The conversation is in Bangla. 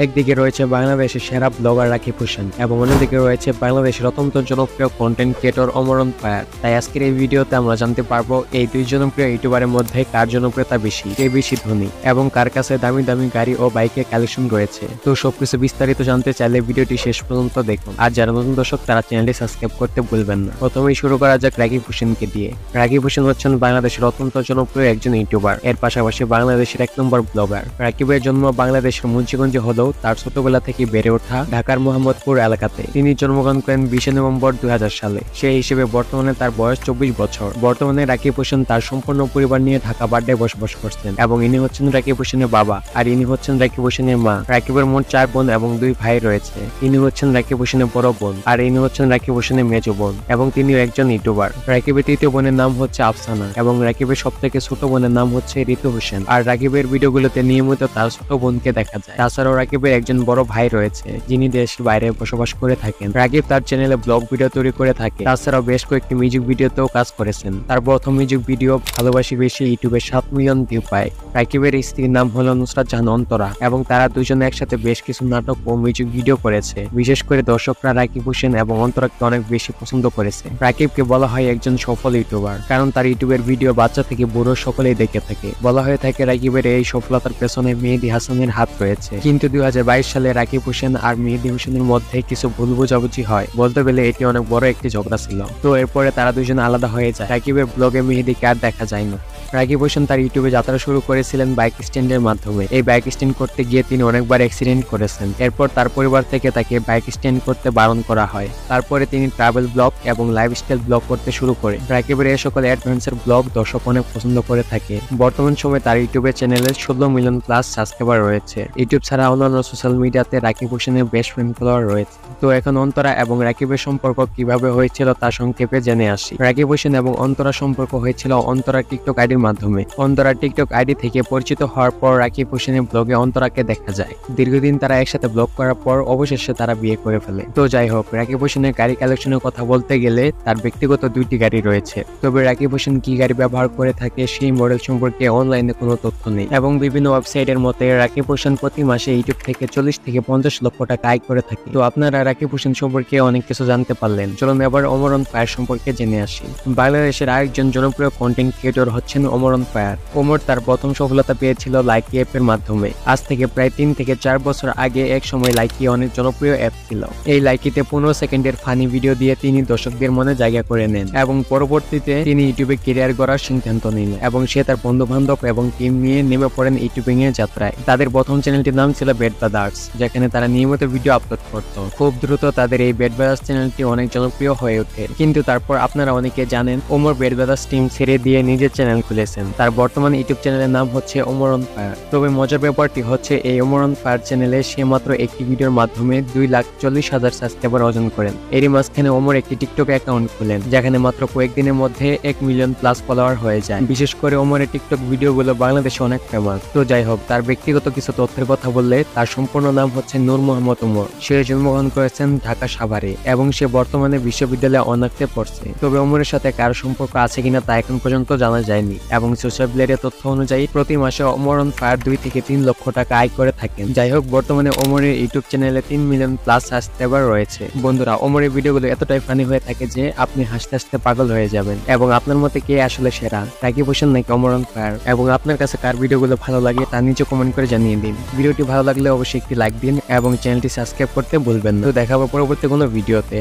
একদিকে রয়েছে বাংলাদেশের সেরা ব্লগার রাকিব হোসেন এবং অন্যদিকে রয়েছে বাংলাদেশের অত্যন্ত জনপ্রিয় কন্টেন্ট ক্রিয়েটর অমরন ফায়ার। তাই আজকের এই ভিডিওতে আমরা জানতে পারবো এই দুই জনপ্রিয় ইউটিউবারের মধ্যে কার জনপ্রিয়তা বেশি, কে বেশি ধনী এবং কার কাছে দামি দামি গাড়ি ও বাইকের কালেকশন রয়েছে। তো সবকিছু বিস্তারিত জানতে চাইলে ভিডিওটি শেষ পর্যন্ত দেখুন। আর যারা নতুন দর্শক তারা চ্যানেলটি সাবস্ক্রাইব করতে ভুলবেন না। প্রথমেই শুরু করা যাক রাকিব হোসেনকে দিয়ে। রাকিব হোসেন হচ্ছেন বাংলাদেশের অত্যন্ত জনপ্রিয় একজন ইউটিউবার, এর পাশাপাশি বাংলাদেশের 1 নম্বর ব্লগার। রাকিবের জন্ম বাংলাদেশের মুন্সিগঞ্জে হলেও তার ছোটবেলা থেকে বেড়ে ওঠা ঢাকার মোহাম্মদপুর এলাকাতে। তিনি জন্মগ্রহণ করেন 20 নভেম্বর 2000 সালে। সেই হিসেবে বর্তমানে তার বয়স 24 বছর। বর্তমানে রাকিব হোসেন তার সম্পূর্ণ পরিবার নিয়ে ঢাকা বাড্ডায় বসবাস করছেন এবং ইনি হচ্ছেন রাকিব হোসেনের বাবা আর ইনি হচ্ছেন রাকিব হোসেনের মা। রাকিবের মোট 4 বোন এবং 2 ভাই রয়েছে। ইনি হচ্ছেন রাকিব হোসেনের বড় বোন আর ইনি হচ্ছেন রাকিব হোসেনের মেজো বোন এবং তিনিও একজন ইউটিউবার। রাকিবের তৃতীয় বোনের নাম হচ্ছে আফসানা এবং রাকিবের সবথেকে ছোট বোনের নাম হচ্ছে ঋতু হোসেন। আর রাকিবের ভিডিওগুলোতে নিয়মিত তার ছোট বোনকে দেখা যায়। তাছাড়াও রাকিবের একজন বড় ভাই রয়েছে যিনি দেশের বাইরে বসবাস করে থাকেন। রাকিব তার চ্যানেলে ব্লগ ভিডিও তৈরি করে থাকে। তাছাড়াও বেশ কয়েকটি মিউজিক ভিডিওতেও কাজ করেছেন। তার প্রথম মিউজিক ভিডিও ভালোবাসি বেশি ইউটিউবে 7 মিলিয়ন ভিউ পায়। রাকিবের স্ত্রীর নাম হলো নুসরাত জাহান অন্তরা এবং তারা দুজনে একসাথে বেশ কিছু নাটক ও মিউজিক ভিডিও করেছে। বিশেষ করে দর্শকরা রাকিব হোসেন এবং অন্তরাকে অনেক বেশি পছন্দ করেছে। রাকিবকে বলা হয় একজন সফল ইউটিউবার কারণ তার ইউটিউবের ভিডিও বাচ্চা থেকে বুড়ো সকলেই দেখে থাকে। বলা হয়ে থাকে রাকিবের এই সফলতার পেছনে মেহেদী হাসানের হাত রয়েছে। কিন্তু 2022 সালে রাকিব হোসেন আর মেহেদী হোসেনের মধ্যে কিছু ভুল বোঝাবুঝি হয়। বলতে গেলে এটি অনেক বড় একটি ঝগড়া ছিল। তো এরপরে তারা দুজন আলাদা হয়ে যায়। রাকিবের ব্লগে মেহেদীকে আর দেখা যায় না। রাকিব হোসেন তার ইউটিউবে যাত্রা শুরু করেছিলেন বাইক স্ট্যান্ডের মাধ্যমে। এই বাইক স্ট্যান্ড করতে গিয়ে তিনি অনেকবার অ্যাক্সিডেন্ট করেছেন। এরপর তার পরিবার থেকে তাকে বাইক স্ট্যান্ড করতে বারণ করা হয়। তারপরে তিনি ট্রাভেল ব্লগ এবং লাইফস্টাইল ব্লগ করতে শুরু করেন। রাকিবের এই সকল অ্যাডভেঞ্চার ব্লগ দর্শক অনেক পছন্দ করে থাকে। বর্তমান সময়ে তার ইউটিউবে চ্যানেলে 16 মিলিয়ন প্লাস সাবস্ক্রাইবার রয়েছে। ইউটিউব ছাড়া অন্যান্য সোশ্যাল মিডিয়াতে রাকিব হোসেনের বেশ ফ্যান ফলোয়ার রয়েছে। তো এখন অন্তরা এবং রাকিবের সম্পর্ক কিভাবে হয়েছিল তা সংক্ষেপে জেনে আসি। রাকিব হোসেন এবং অন্তরা সম্পর্ক হয়েছিল অন্তরা টিকটক আইডির মাধ্যমে। অন্তরা টিকটক আইডি থেকে পরিচিত হওয়ার পর রাকিব হোসেনের ব্লগে অন্তরাকে দেখা যায়। দীর্ঘদিন তারা একসাথে ব্লগ করার পর অবশেষে তারা বিয়ে করে ফেলে। তো যাই হোক, রাকিব হোসেনের গাড়ি কালেকশনের কথা বলতে গেলে তার ব্যক্তিগত 2টি গাড়ি রয়েছে। তবে রাকিব হোসেন কি গাড়ি ব্যবহার করে থাকে সেই মডেল সম্পর্কে অনলাইনে কোনো তথ্য নেই এবং বিভিন্ন ওয়েবসাইটের মতে রাকিব হোসেন প্রতি মাসে ইউটিউব থেকে 40 থেকে 50 লক্ষ টাকা আয় করে থাকে। তো আপনারা রাকিব হোসেন সম্পর্কে অনেক কিছু জানতে পারলেন। চলুন এবার অমরন ফায়ার সম্পর্কে জেনে আসি। বাংলাদেশের আরেকজন জনপ্রিয় কন্টেন্ট ক্রিয়েটর হচ্ছেন অমরন ফায়ার। ওমর তার প্রথম সফলতা পেয়েছিল লাইকি অ্যাপের মাধ্যমে। আজ থেকে প্রায় 3 থেকে 4 বছর আগে এক সময় লাইকি অনেক জনপ্রিয় অ্যাপ ছিল। এই লাইকিতে 15 সেকেন্ডের ফানি ভিডিও দিয়ে তিনি দর্শকদের মনে জায়গা করে নেন এবং পরবর্তীতে তিনি ইউটিউবে ক্যারিয়ার গড়ার সিদ্ধান্ত নিলেন এবং সে তার বন্ধু বান্ধব এবং টিম নিয়ে নেমে পড়েন ইউটিউবিং এর যাত্রায়। তাদের প্রথম চ্যানেলটির নাম ছিল বেড ব্রাদার্স, যেখানে তারা নিয়মিত ভিডিও আপলোড করত। খুব দ্রুত তাদের এই বেড ব্রাদার্স চ্যানেলটি অনেক জনপ্রিয় হয়ে ওঠে। কিন্তু তারপর আপনারা অনেকে জানেন ওমর বেড ব্রাদার্স টিম ছেড়ে দিয়ে নিজের চ্যানেল খুলেছেন। তার বর্তমান ইউটিউব চ্যানেলের নাম হচ্ছে অমরন ফায়ার। তবে মজার ব্যাপারটি হচ্ছে এই অমরন ফায়ার চ্যানেলে সে মাত্র একটি ভিডিওর মাধ্যমে 2,40,000 সাবস্ক্রাইবার অর্জন করেন। এরই মাঝখানে ওমর একটি টিকটক অ্যাকাউন্ট খুলেন যেখানে মাত্র কয়েকদিনের মধ্যে 1 মিলিয়ন প্লাস ফলোয়ার হয়ে যায়। বিশেষ করে ওমরের টিকটক ভিডিওগুলো বাংলাদেশে অনেক ফেমাস। তো যাই হোক, তার ব্যক্তিগত কিছু তথ্যের কথা বললে তার সম্পূর্ণ নাম হচ্ছে নূর মোহাম্মদ ওমর। সে জন্মগ্রহণ করেছেন ঢাকা সাভারে এবং সে বর্তমানে বিশ্ববিদ্যালয়ে অনার্সে পড়ছে। তবে ওমরের সাথে কারো সম্পর্ক আছে কিনা তা এখন পর্যন্ত জানা যায়নি এবং সোশ্যাল মিডিয়ার তথ্য অনুযায়ী প্রতি মাসে অমরন ফায়ার 2 থেকে 3 লক্ষ টাকা আয় করে থাকেন। যাই হোক, বর্তমানে ওমরের ইউটিউব চ্যানেলে 3 মিলিয়ন প্লাস সাবস্ক্রাইবার রয়েছে। বন্ধুরা, ওমরের ভিডিওগুলো এতটাই ফানি হয়ে থাকে যে আপনি হাসতে হাসতে পাগল হয়ে যাবেন। এবং আপনার মতে কে আসলে সেরা, রাকিব হোসেন নাকি অমরন ফায়ার? এবং আপনার কাছে কার ভিডিওগুলো ভালো লাগে তা নিচে কমেন্ট করে জানিয়ে দিন। ভিডিওটি ভালো লাগলে অবশ্যই একটি লাইক দিন এবং চ্যানেলটি সাবস্ক্রাইব করতে ভুলবেন না। তো দেখা হবে পরবর্তী কোনো ভিডিওতে।